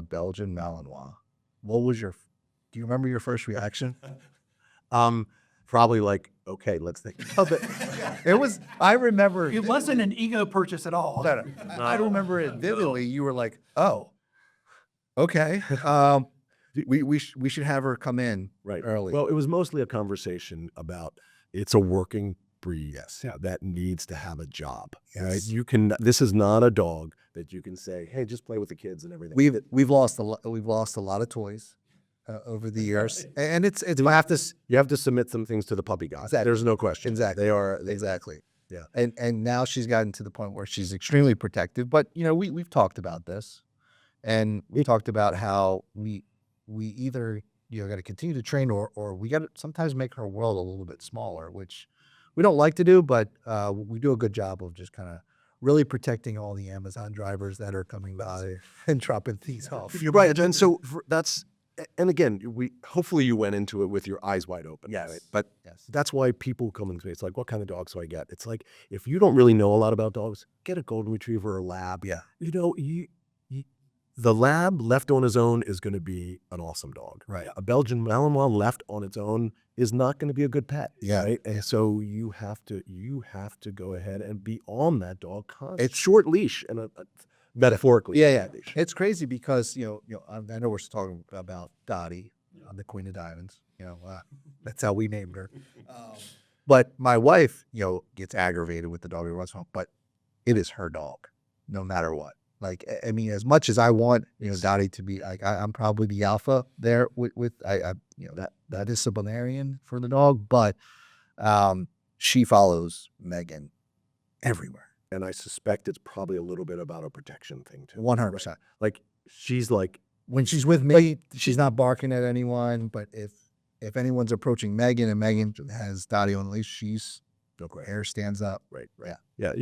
a Belgian Malinois. What was do you remember your first reaction? Probably like, okay, let's think of it. I remember. It wasn't an ego purchase at all. No. I remember it vividly. You were like, oh, okay. We should have her come in early. Well, it was mostly a conversation about it's a working breed Yes. that needs to have a job. Yes. Right? This is not a dog that you can say, hey, just play with the kids and everything. We've lost a lot of toys over the years, and it's you have to submit some things to the puppy guy. Exactly. There's no question. Exactly. They are exactly. Yeah. And now she's gotten to the point where she's extremely protective. But we've talked about this, and we talked about how we either got to continue to train or we got to sometimes make her world a little bit smaller, which we don't like to do, but we do a good job of just kind of really protecting all the Amazon drivers that are coming by and dropping things off. You're right. And so and again, hopefully you went into it with your eyes wide open. Yes. Right? But Yes. that's why people come into me. It's like, what kind of dogs do I get? It's like, if you don't really know a lot about dogs, get a golden retriever or lab. Yeah. The lab left on his own is going to be an awesome dog. Right. A Belgian Malinois left on its own is not going to be a good pet. Yeah. Right? And so you have to go ahead and be on that dog constantly. It's short leash and metaphorically. Yeah. It's crazy because I know we're talking about Dottie, the Queen of Diamonds. That's how we named her. But my wife, gets aggravated with the dog every once in a while. But it is her dog, no matter what. Like, I mean, as much as I want, Dottie to be like, I'm probably the alpha there with that disciplinarian for the dog, but she follows Megan everywhere. And I suspect it's probably a little bit about a protection thing too. 100%. Like she's like, when she's with me, she's not barking at anyone, but if anyone's approaching Megan and Megan has Dottie on the leash, she's hair stands up. Right. Yeah.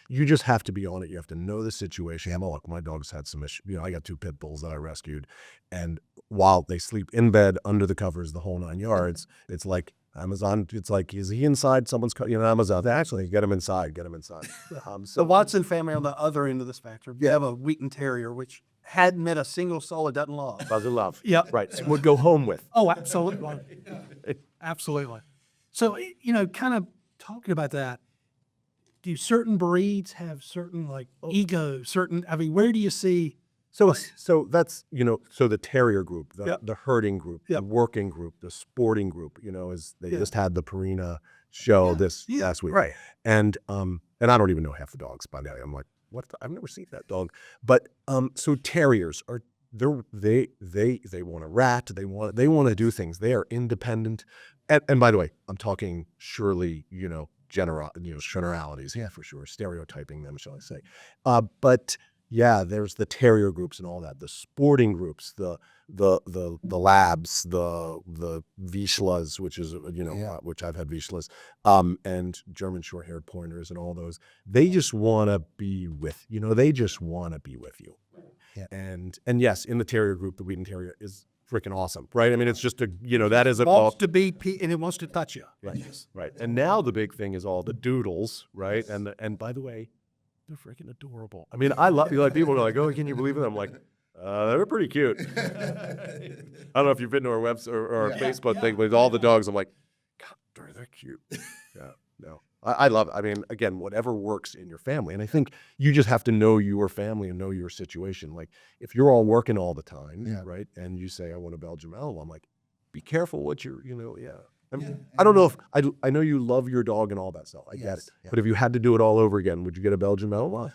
You just have to be on it. You have to know the situation. Look, my dog's had some issues. I got 2 pit bulls that I rescued, and while they sleep in bed under the covers, the whole 9 yards, it's like Amazon. It's like, is he inside? Someone's Amazon. Actually, get him inside. The Watson family on the other end of the spectrum. You have a Wheaton Terrier, which hadn't met a single soul it doesn't love. Doesn't love. Yep. Right. And would go home with. Oh, absolutely. Absolutely. So, kind of talking about that, do certain breeds have certain ego, where do you see? So that's, so the terrier group, Yep. the herding group, Yep. the working group, the sporting group, is they just had the Purina show this last week. Right. And I don't even know half the dogs by now. I'm like, what? I've never seen that dog. But so terriers are, they want to rat. They want to do things. They are independent. And by the way, I'm talking surely, generalities. Yeah, for sure. Stereotyping them, shall I say. But yeah, there's the terrier groups and all that. The sporting groups, the labs, the Vizslas, which is, which I've had Vizslas, and German short-haired pointers and all those. They just want to be with, they just want to be with you. Yeah. And yes, in the terrier group, the Wheaton Terrier is freaking awesome, right? I mean, it's just that is It wants to be, and it wants to touch you. Right. Yes. Right. And now the big thing is all the doodles, right? And by the way, they're freaking adorable. I mean, I love, people are like, oh, can you believe it? I'm like, they're pretty cute. I don't know if you've been to our website or our Facebook thing with all the dogs. I'm like, God, they're cute. Yeah. No. I love it. I mean, again, whatever works in your family. And I think you just have to know your family and know your situation. Like, if you're all working all the time, right, and you say, I want a Belgian Malinois, I'm like, be careful what you're, I don't know if, I know you love your dog and all that stuff. I get it. Yeah. But if you had to do it all over again, would you get a Belgian Malinois?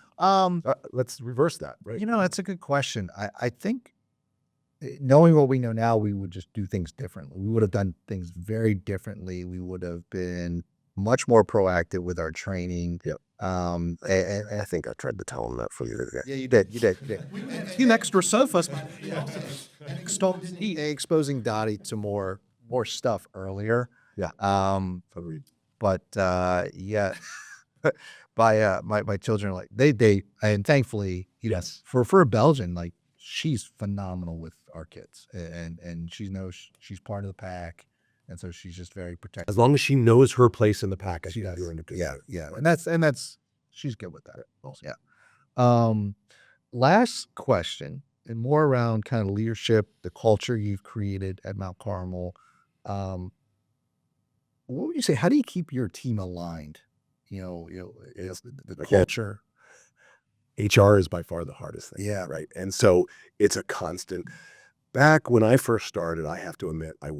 Let's reverse that, right? That's a good question. I think knowing what we know now, we would just do things differently. We would have done things very differently. We would have been much more proactive with our training. Yep. And I think I tried to tell him that for you. Yeah, you did. A few extra sofas. Exposing Dottie to more stuff earlier. Yeah. But yeah, my children are like they and thankfully for a Belgian, like, she's phenomenal with our kids, and she knows she's part of the pack. And so she's just very protective. As long as she knows her place in the pack, I She think does. you're in a good Yeah. And that's she's good with that. Yeah. Last question and more around kind of leadership, the culture you've created at Mount Carmel. What would you say? How do you keep your team aligned? Is the Okay. culture. HR is by far the hardest thing. Yeah. Right. And so it's a constant. Back when I first started, I have to admit, I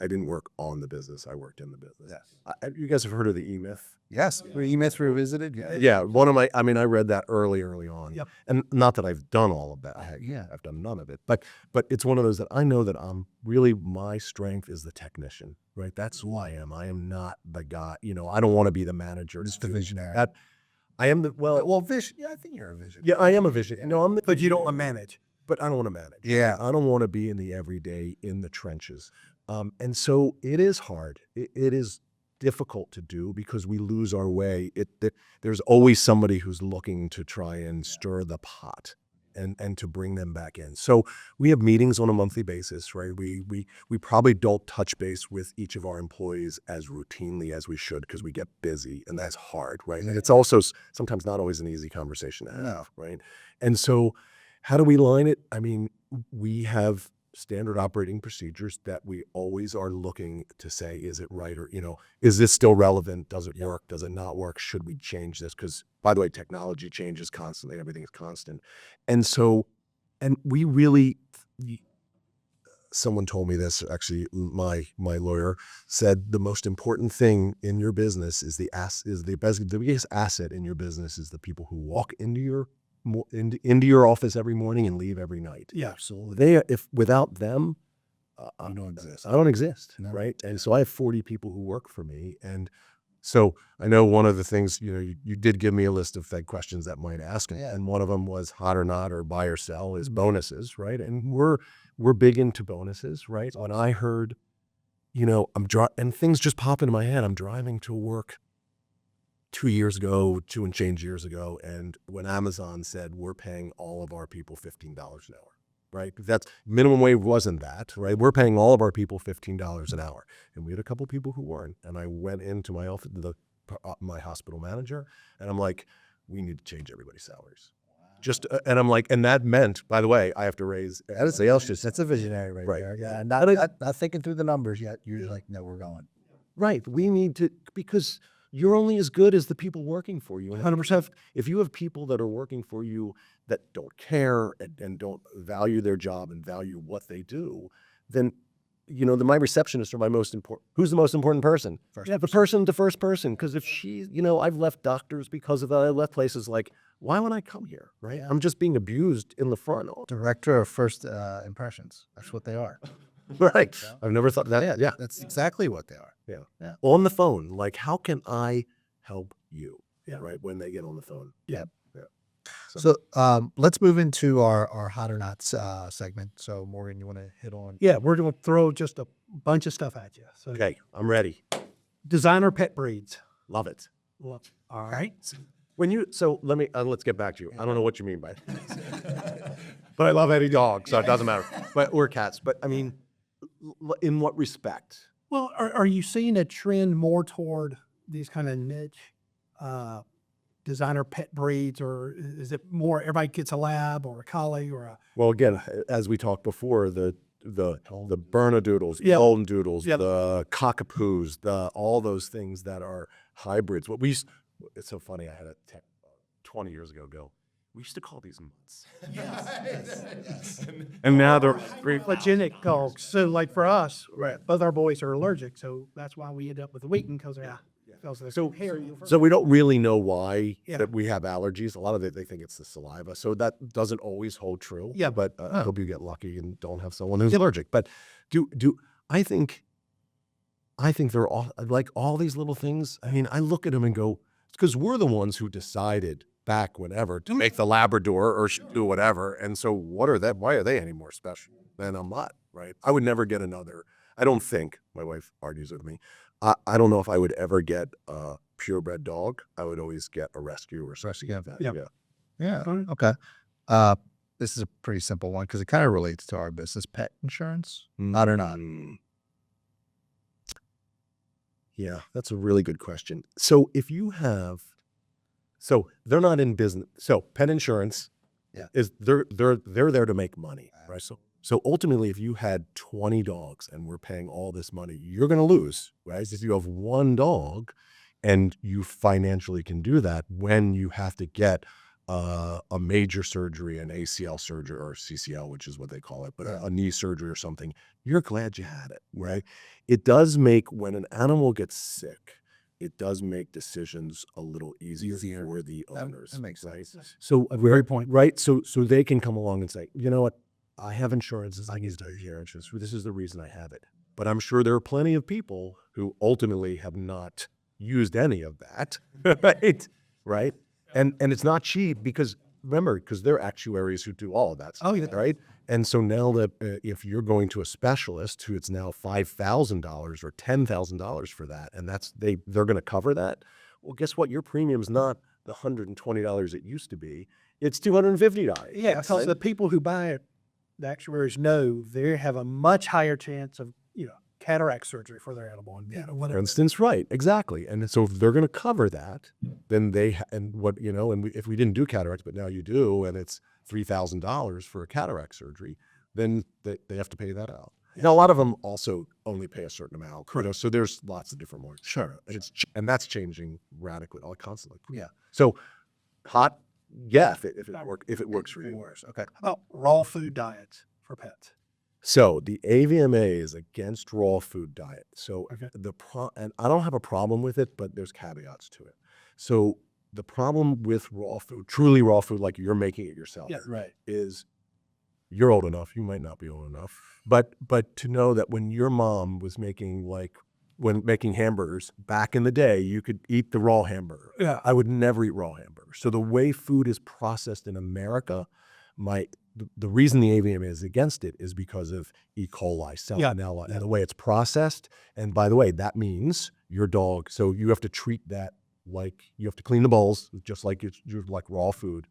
didn't work on the business. I worked in the business. Yes. You guys have heard of the E-Myth? Yes. E-Myth revisited. Yeah. Yeah. I read that early on. Yep. And not that I've done all of that. Yeah. I've done none of it. But it's one of those that I know that my strength is the technician, right? That's who I am. I am not the guy, I don't want to be the manager. Just the visionary. I am vision. Yeah, I think you're a visionary. yeah, I am a vision. No, But you don't want to manage. but I don't want to manage. Yeah. I don't want to be in the everyday, in the trenches. And so it is hard. It is difficult to do because we lose our way. There's always somebody who's looking to try and stir the pot and to bring them back in. So we have meetings on a monthly basis, right? We probably don't touch base with each of our employees as routinely as we should because we get busy and that's hard, right? And it's also sometimes not always an easy conversation to have, No. right? And so how do we line it? I mean, we have standard operating procedures that we always are looking to say, is it right? Or, is this still relevant? Does it work? Does it not work? Should we change this? Because by the way, technology changes constantly. Everything is constant. And so, and we really, someone told me this, actually, my lawyer said the most important thing in your business is the biggest asset in your business is the people who walk into your office every morning and leave every night. Yeah. Absolutely. If without them, You don't exist. I don't exist, No. right? And so I have 40 people who work for me, and so I know one of the things you did give me a list of Fed questions that might ask, and one of them was hot or not or buy or sell is bonuses, right? And we're big into bonuses, right? When I heard, and things just pop into my head. I'm driving to work 2 and change years ago. And when Amazon said, we're paying all of our people $15 an hour, right? That's minimum wage wasn't that, right? We're paying all of our people $15 an hour. And we had a couple people who weren't. And I went into my office, my hospital manager, and I'm like, we need to change everybody's salaries. And I'm like, and that meant, by the way, I have to raise. That is that's a visionary right there. Yeah. Not thinking through the numbers yet. You're just like, no, we're going. Right. We need to, because you're only as good as the people working for you. And 100%. if you have people that are working for you that don't care and don't value their job and value what they do, then, my receptionists are my most important. Who's the most important person? The first person. Because if she, I've left doctors because of that. I left places like, why would I come here? Right. I'm just being abused in the front. Director of first impressions. That's what they are. Right. I've never thought that. Yeah. That's exactly what they are. Yeah. On the phone, like, how can I help you? Yeah. Right. When they get on the phone. Yeah. So let's move into our hot or not segment. So Morgan, you want to hit on? Yeah, we're going to throw just a bunch of stuff at you. So Okay. I'm ready. designer pet breeds. Love it. All right. Let me, let's get back to you. I don't know what you mean by that. But I love any dog, so it doesn't matter. Or cats. But I mean, in what respect? Well, are you seeing a trend more toward these kind of niche designer pet breeds, or is it more everybody gets a lab or a collie or a? Well, again, as we talked before, the Bernedoodles, Yeah. Golden Doodles, Yeah. the Cockapoos, all those things that are hybrids. It's so funny. I had 20 years ago. We used to call these mutts. Yes. And now they're Allergenic dogs. So like for us, both our boys are allergic, so that's why we end up with the Wheaton because they're so hairy. So we don't really know why Yeah. that we have allergies. A lot of it, they think it's the saliva. So that doesn't always hold true. Yeah. But I hope you get lucky and don't have someone who's allergic. But I think they're all like all these little things. I mean, I look at them and go, it's because we're the ones who decided back whenever to make the Labrador or do whatever. And so why are they any more special than a mutt, right? I would never get another. I don't think, my wife argues with me, I don't know if I would ever get a purebred dog. I would always get a rescue or something like that. Yeah. Yeah. Alright. Okay. This is a pretty simple one because it kind of relates to our business. Pet insurance, not or not. Yeah, that's a really good question. So they're not in business. So pet insurance Yeah. is they're there to make money, right? So ultimately, if you had 20 dogs and we're paying all this money, you're going to lose, right? If you have one dog, and you financially can do that when you have to get a major surgery, an ACL surgery or CCL, which is what they call it, but a knee surgery or something, you're glad you had it, right? It does make, when an animal gets sick, it does make decisions a little easier for the owners. That makes right? sense. So Great point. right? So they can come along and say, you know what, I have insurance. I need to hear insurance. This is the reason I have it. But I'm sure there are plenty of people who ultimately have not used any of that, right? Right? And it's not cheap because remember, because they're actuaries who do all of that stuff, Oh, yeah. right? And so now that if you're going to a specialist who it's now $5,000 or $10,000 for that, and they're going to cover that, well, guess what? Your premium's not the $120 it used to be. It's $250. Yeah, because the people who buy it, the actuaries know they have a much higher chance of, cataract surgery for their animal and For whatever. instance, right, exactly. And so if they're going to cover that, then if we didn't do cataracts, but now you do, and it's $3,000 for a cataract surgery, then they have to pay that out. Now, a lot of them also only pay a certain amount. So there's lots of different ones. Sure. And that's changing radically, constantly. Yeah. So hot, yeah, if it works for you. Okay. How about raw food diets for pets? So the AVMA is against raw food diet. So Okay. and I don't have a problem with it, but there's caveats to it. So the problem with raw food, truly raw food, like you're making it yourself, Right. is you're old enough. You might not be old enough, but to know that when your mom was making hamburgers back in the day, you could eat the raw hamburger. Yeah. I would never eat raw hamburgers. So the way food is processed in America, the reason the AVMA is against it is because of E. coli, salmonella, and the way it's processed. And by the way, that means your dog. So you have to treat that like you have to clean the bowls, just like you're like raw food.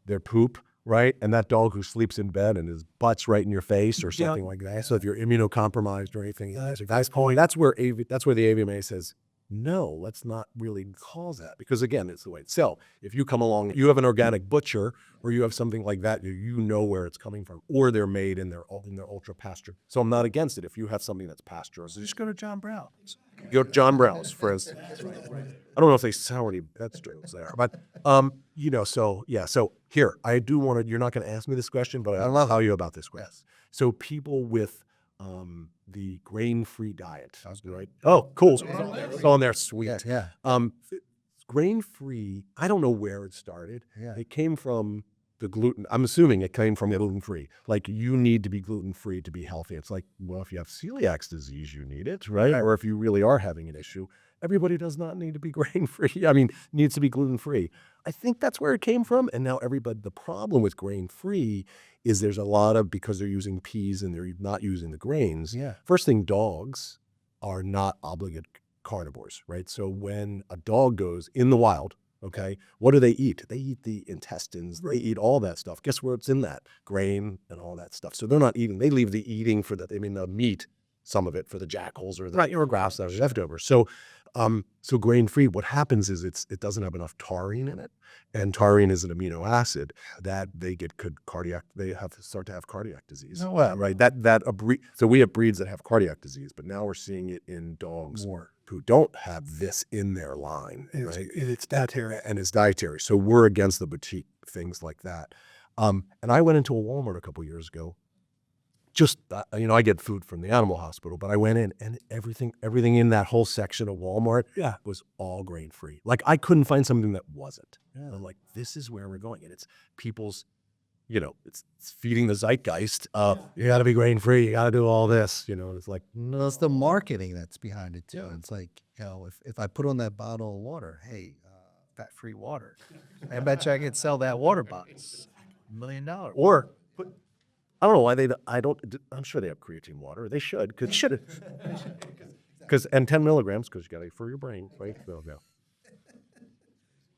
Their poop, right? And that dog who sleeps in bed and his butt's right in your face or something like that. So if you're immunocompromised or anything, that's where the AVMA says, no, let's not really call that, because again, it's the way it's sell. If you come along, you have an organic butcher or you have something like that, you know where it's coming from, or they're made in their ultra pasture. So I'm not against it. If you have something that's pasteurized, so just go to John Brown's. Go to John Brown's, for instance. I don't know if they sell any vegetables there, but So here, I do want to. You're not going to ask me this question, but I'll tell you about this question. Yes. So people with the grain-free diet, right? Oh, cool. It's on there, sweet. Yeah. Grain-free. I don't know where it started. Yeah. It came from the gluten. I'm assuming it came from gluten-free. Like you need to be gluten-free to be healthy. It's like, well, if you have celiac disease, you need it, right? Or if you really are having an issue, everybody does not need to be grain-free. I mean, needs to be gluten-free. I think that's where it came from. And now the problem with grain-free is there's a lot of, because they're using peas and they're not using the grains. Yeah. First thing, dogs are not obligate carnivores, right? So when a dog goes in the wild, okay, what do they eat? They eat the intestines. They eat all that stuff. Guess where it's in that? Grain and all that stuff. So they're not eating. They leave the eating for the meat, some of it for the jackals or the grouse that are left over. So grain-free, what happens is it doesn't have enough taurine in it, and taurine is an amino acid that they have to start to have cardiac disease. No way. Right? So we have breeds that have cardiac disease, but now we're seeing it in dogs who don't have this in their line, right? It's dietary. And it's dietary. So we're against the boutique things like that. And I went into a Walmart a couple years ago. Just, I get food from the animal hospital, but I went in and everything in that whole section of Walmart was all grain-free. Like I couldn't find something that wasn't. Yeah. I'm like, this is where we're going. And it's people's, it's feeding the zeitgeist of, you got to be grain-free. You got to do all this, it's like, no. It's the marketing that's behind it too. It's like, if I put on that bottle of water, hey, fat-free water, I bet you I could sell that water bottle. $1 million. Or I don't know why I'm sure they have creatine water. They should, and 10 milligrams, because you got it for your brain, right? So, yeah.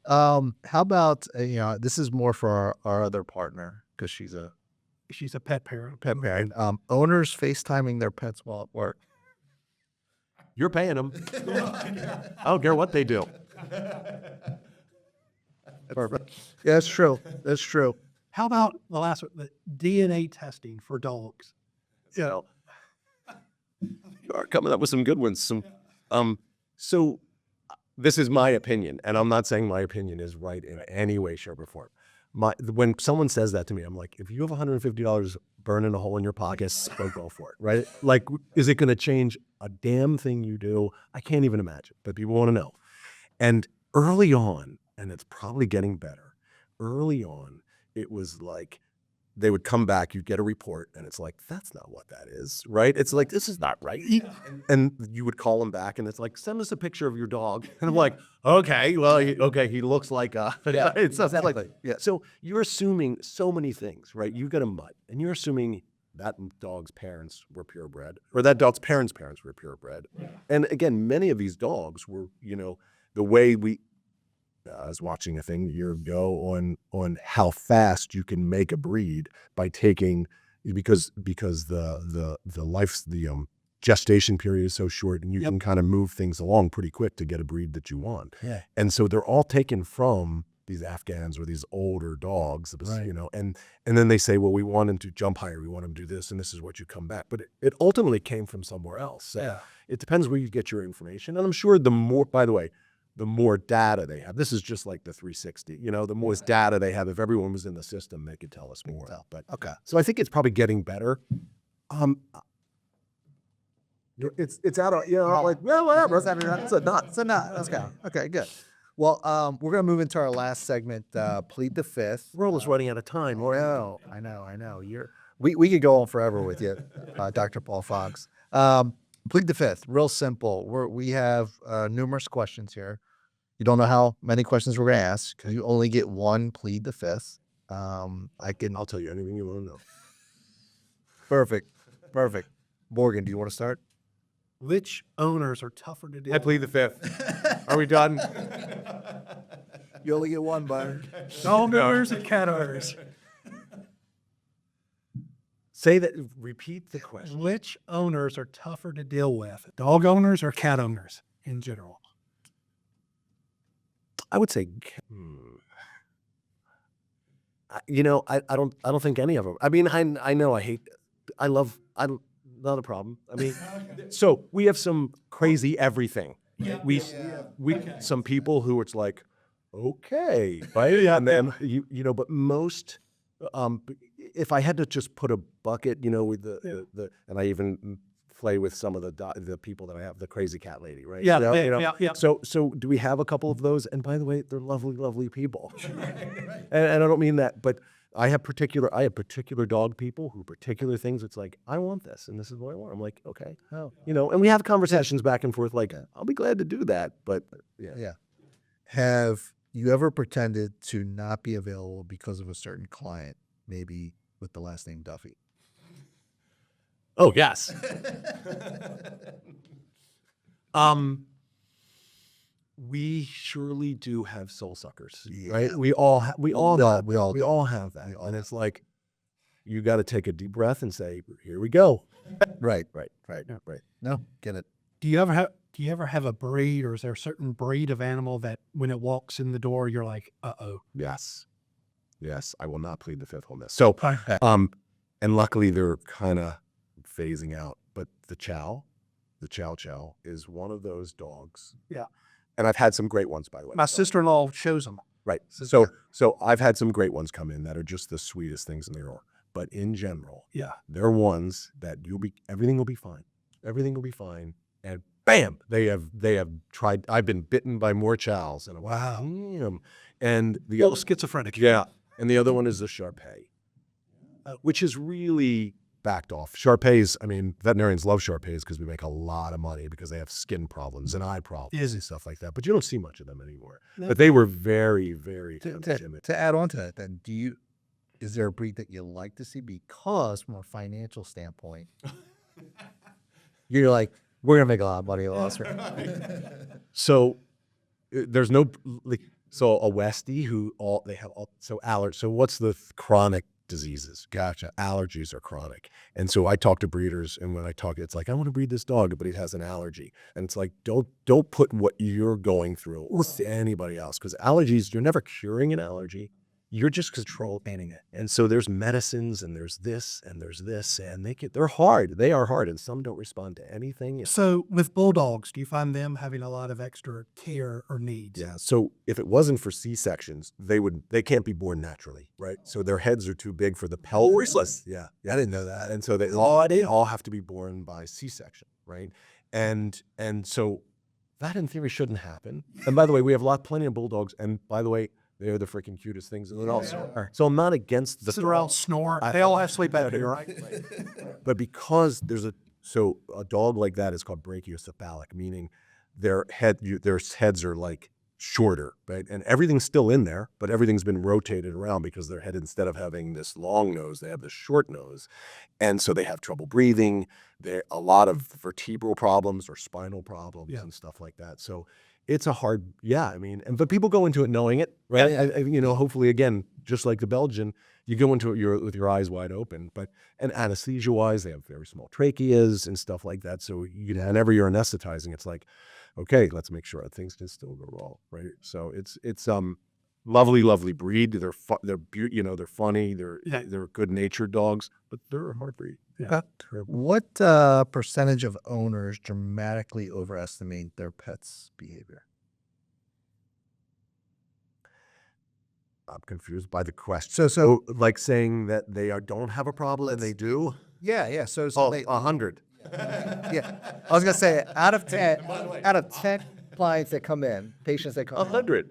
How about, this is more for our other partner, because she's a pet parent. Owners FaceTiming their pets while at work. You're paying them. I don't care what they do. Perfect. Yeah, that's true. That's true. How about the last one, the DNA testing for dogs? You know, you are coming up with some good ones. So this is my opinion, and I'm not saying my opinion is right in any way, shape, or form. When someone says that to me, I'm like, if you have $150 burning a hole in your pocket, go for it, right? Like, is it going to change a damn thing you do? I can't even imagine, but people want to know. And early on, and it's probably getting better, early on, it was like, they would come back, you'd get a report, and it's like, that's not what that is, right? It's like, this is not right. And you would call them back, and it's like, send us a picture of your dog. And I'm like, okay, well, he looks like a... Yeah, it's exactly. like, Yeah. So you're assuming so many things, right? You get a mutt, and you're assuming that dog's parents were purebred, or that dog's parents' parents were purebred. And again, many of these dogs were, the way I was watching a thing a year ago on how fast you can make a breed by taking, because the gestation period is so short, and you can kind of move things along pretty quick to get a breed that you want. Yeah. And so they're all taken from these Afghans or these older dogs, Right. and then they say, well, we want him to jump higher, we want him to do this, and this is what you come back. But it ultimately came from somewhere else. So it depends where you get your information. And I'm sure the more data they have, this is just like the 360, the more data they have, if everyone was in the system, they could tell us more. But Okay. so I think it's probably getting better. It's out of, like, well, whatever. It's a not. Let's go. Okay, good. Well, we're gonna move into our last segment. Plead the fifth. We're almost running out of time. I know. We could go on forever with you, Dr. Paul Fox. Plead the fifth. Real simple. We have numerous questions here. You don't know how many questions we're gonna ask because you only get one. Plead the fifth. I'll tell you anything you want to know. Perfect. Morgan, do you want to start? Which owners are tougher to deal I plead the fifth. Are we done? You only get one, bud. with? Dog owners and cat owners. Say that. Repeat the question. Which owners are tougher to deal with? Dog owners or cat owners in general? I would say, I don't think any of them. I mean, I know not a problem. I mean, so we have some crazy everything. We some people who it's like, okay, right? And then but most, if I had to just put a bucket, with the and I even play with some of the people that I have, the crazy cat lady, right? Yeah. So do we have a couple of those? And by the way, they're lovely, lovely people. And I don't mean that, but I have particular dog people who particular things. It's like, I want this, and this is what I want. I'm like, okay, and we have conversations back and forth. Like, I'll be glad to do that, but Yeah. Have you ever pretended to not be available because of a certain client, maybe with the last name Duffy? Oh yes. We surely do have soul suckers, right? We all have that, and it's like, you got to take a deep breath and say, here we go. Right. Yeah. No, get it. Do you ever have a breed, or is there a certain breed of animal that when it walks in the door, you're like, uh-oh? Yes, I will not plead the fifth on this. So, and luckily they're kind of phasing out, but the chow is one of those dogs. Yeah. And I've had some great ones, by the way. My sister-in-law shows them. Right. So I've had some great ones come in that are just the sweetest things in the world. But in general, they're ones that everything will be fine. Everything will be fine. And bam, they have tried. I've been bitten by more chows, and wow. And the Little schizophrenic. Yeah. And the other one is the Shar-Pei, which is really backed off. Shar-Peis, veterinarians love Shar-Peis because we make a lot of money because they have skin problems and eye problems and stuff like that. But you don't see much of them anymore. No. But they were very, very timid. To add on to that, then, is there a breed that you like to see? Because from a financial standpoint, you're like, we're gonna make a lot of money off this. So there's no a Westie they have allergies. So what's the chronic diseases? Gotcha. Allergies are chronic. And so I talk to breeders, and when I talk, it's like, I want to breed this dog, but he has an allergy. And it's like, don't put what you're going through with anybody else, because allergies, you're never curing an allergy. you're just controlling it. And so there's medicines and there's this and there's this, and they're hard. They are hard, and some don't respond to anything. So with bulldogs, do you find them having a lot of extra care or needs? Yeah. So if it wasn't for C-sections, they can't be born naturally, right? So their heads are too big for the pelvis. Yeah. I didn't know that. And so they all have to be born by C-section, right? And so that in theory shouldn't happen. And by the way, we have plenty of bulldogs, and by the way, they're the freaking cutest things in the world. So I'm not against the They're all snore. They all have sleep apnea, right? But because there's a dog like that is called brachiocephalic, meaning their heads are like shorter, right? And everything's still in there, but everything's been rotated around because their head, instead of having this long nose, they have this short nose. And so they have trouble breathing. A lot of vertebral problems or spinal problems and stuff like that. So it's a hard, but people go into it knowing it, right? Hopefully, again, just like the Belgian, you go into it with your eyes wide open. And anesthesia-wise, they have very small tracheas and stuff like that. So whenever you're anesthetizing, it's like, okay, let's make sure that things can still go wrong, right? So it's lovely, lovely breed. They're they're funny. They're good-natured dogs, but they're a hard breed. Yeah. What percentage of owners dramatically overestimate their pet's behavior? I'm confused by the question. So like saying that they don't have a problem and they do? Yeah. So 100. yeah. I was gonna say out of 10 clients that come in, patients that come 100.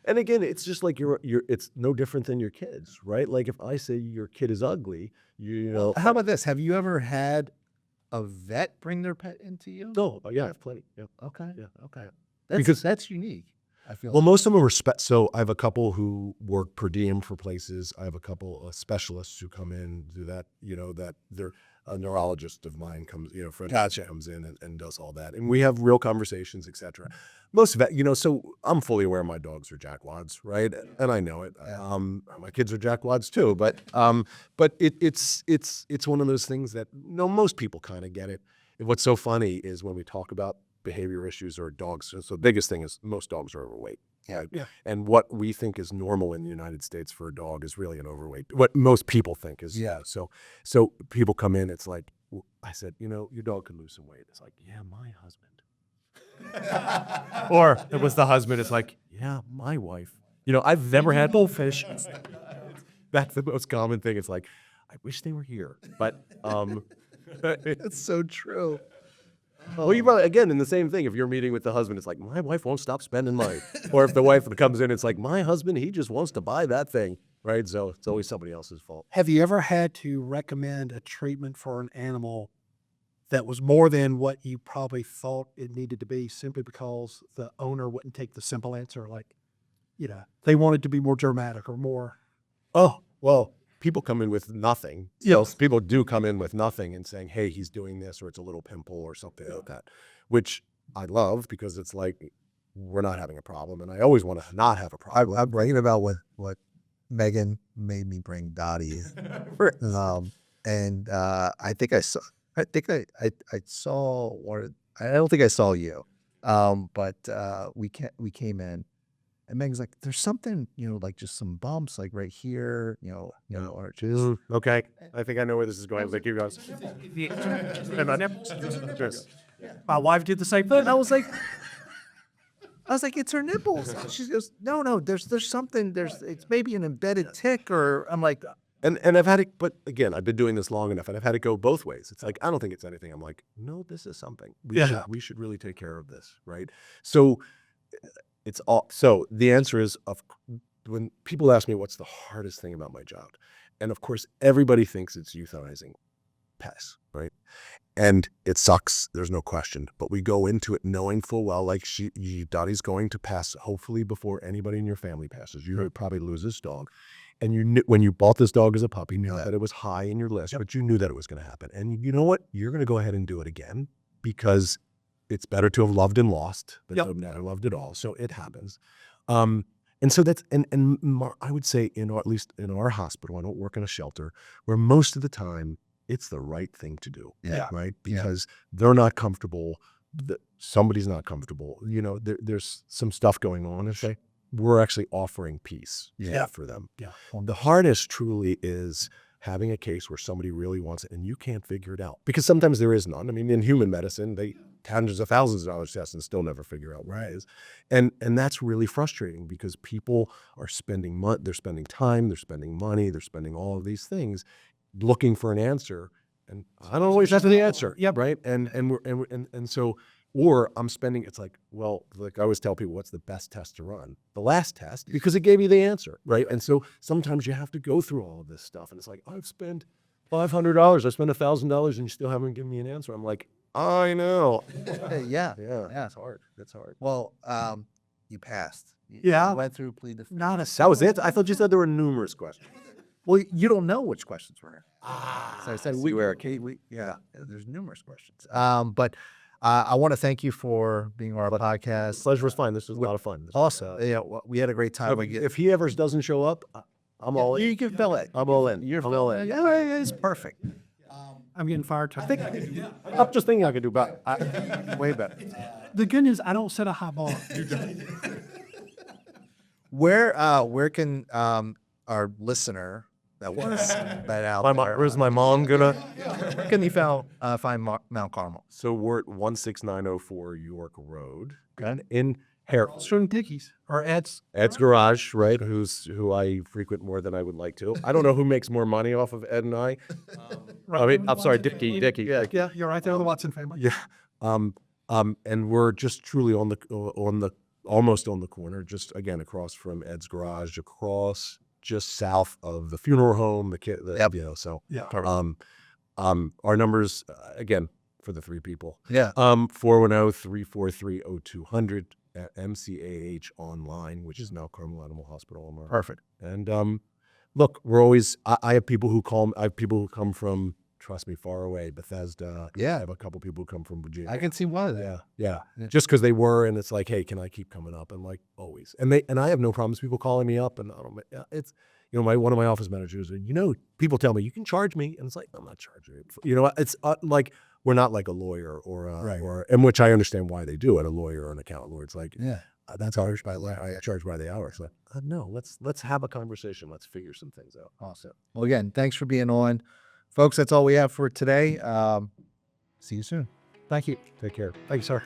And again, it's just like it's no different than your kids, right? Like if I say your kid is ugly, How about this? Have you ever had a vet bring their pet into you? No, yeah, I have plenty. Yeah. Okay. Yeah. Okay. That's unique. I feel Well, most of them are so I have a couple who work per diem for places. I have a couple of specialists who come in, do that, that they're a neurologist of mine comes, friend comes in and does all that. And we have real conversations, etc. Most vet, so I'm fully aware my dogs are jackwads, right? And I know it. My kids are jackwads too, but it's one of those things that most people kind of get it. What's so funny is when we talk about behavior issues or dogs. So the biggest thing is most dogs are overweight. Yeah. And what we think is normal in the United States for a dog is really an overweight. What most people think is. Yeah. So people come in, it's like, I said, your dog could lose some weight. It's like, yeah, my husband. Or it was the husband. It's like, yeah, my wife. I've never had bullfish. That's the most common thing. It's like, I wish they were here. But It's so true. Well, you probably, again, in the same thing, if you're meeting with the husband, it's like, my wife won't stop spending money. Or if the wife comes in, it's like, my husband, he just wants to buy that thing, right? So it's always somebody else's fault. Have you ever had to recommend a treatment for an animal that was more than what you probably thought it needed to be simply because the owner wouldn't take the simple answer? Like, they wanted to be more dramatic or more. Oh, well, people come in with nothing. Yes. People do come in with nothing and saying, hey, he's doing this, or it's a little pimple or something like that, which I love because it's like, we're not having a problem. And I always want to not have a problem. I'm bragging about what Megan made me bring Dottie. And I think I saw one. I don't think I saw you. But we came in. And Megan's like, there's something, like just some bumps, like right here, or just. Okay. I think I know where this is going. Like you guys. My wife did the same thing. I was like, it's her nipples. She goes, no, there's something, it's maybe an embedded tick, or I'm like. And I've had it, but again, I've been doing this long enough and I've had it go both ways. It's like, I don't think it's anything. I'm like, no, this is something. We should really take care of this, right? So so the answer is, when people ask me what's the hardest thing about my job, and of course everybody thinks it's euthanizing pests, right? And it sucks, there's no question. But we go into it knowing full well, like Dottie's going to pass, hopefully before anybody in your family passes. You probably lose this dog. And you knew, when you bought this dog as a puppy, you knew that it was high in your list, but you knew that it was going to happen. And you know what? You're going to go ahead and do it again, because it's better to have loved and lost than to have never loved at all. So it happens. And so that's, I would say at least in our hospital, I don't work in a shelter, where most of the time it's the right thing to do. Yeah. Right. Because they're not comfortable. Somebody's not comfortable. There's some stuff going on. we're actually offering peace Yeah. for them. Yeah. The hardest truly is having a case where somebody really wants it and you can't figure it out, because sometimes there is none. I mean, in human medicine, they hundreds of thousands of dollars tests and still never figure out what it is. And that's really frustrating, because people are spending they're spending time, they're spending money, they're spending all of these things looking for an answer. And I don't always have the answer. Yeah. Right. And so, or I'm spending, it's like, well, like I always tell people, what's the best test to run? The last test, because it gave you the answer. Right. And so sometimes you have to go through all of this stuff. And it's like, I've spent $500, I spent $1,000 and you still haven't given me an answer. I'm like, I know. Yeah. Yeah. It's hard. It's hard. Well, you passed. You Yeah. went through plead the fifth. Not a That was it? I thought you said there were numerous questions. Well, you don't know which questions were here. So I said see where it there's numerous questions. But I want to thank you for being on our podcast. Pleasure was fine. This was a lot of fun. Also, we had a great time. If he ever doesn't show up, I'm all in. You can fill it. I'm all in. You're I'm all in. Yeah, it's perfect. I'm getting fired. I'm just thinking I could do better. Way better. The good news, I don't set a high bar. Where can our listener that was that out there, Where's my mom gonna? where can you find Mount Carmel? So we're at 16904 York Road. Okay. In Harold. String Dickies or Ed's. Ed's Garage, right? Who I frequent more than I would like to. I don't know who makes more money off of Ed and I. I mean, I'm sorry, Dickie. Yeah, you're right there with the Watson family. Yeah. And we're just truly almost on the corner, just again across from Ed's Garage, across just south of the funeral home, so Yeah. our numbers again for the three people. Yeah. 410-343-0200 at MCAH online, which is Mount Carmel Animal Hospital. Perfect. And look, we're always I have people who call I have people who come from, trust me, far away, Bethesda. Yeah. I have a couple people who come from Virginia. I can see why of that. Yeah. Yeah. Just because they were, and it's like, hey, can I keep coming up? And like always, and I have no problems people calling me up, and I don't. It's one of my office managers, and people tell me you can charge me, and it's like I'm not charging it. It's like we're not like a lawyer or and which I understand why they do it. A lawyer or an accountant, where it's like, Yeah. that's ours I charge by the hour. So no, let's have a conversation. Let's figure some things out. Awesome. Well, again, thanks for being on, folks. That's all we have for today. See you soon. Thank you. Take care. Thank you, sir.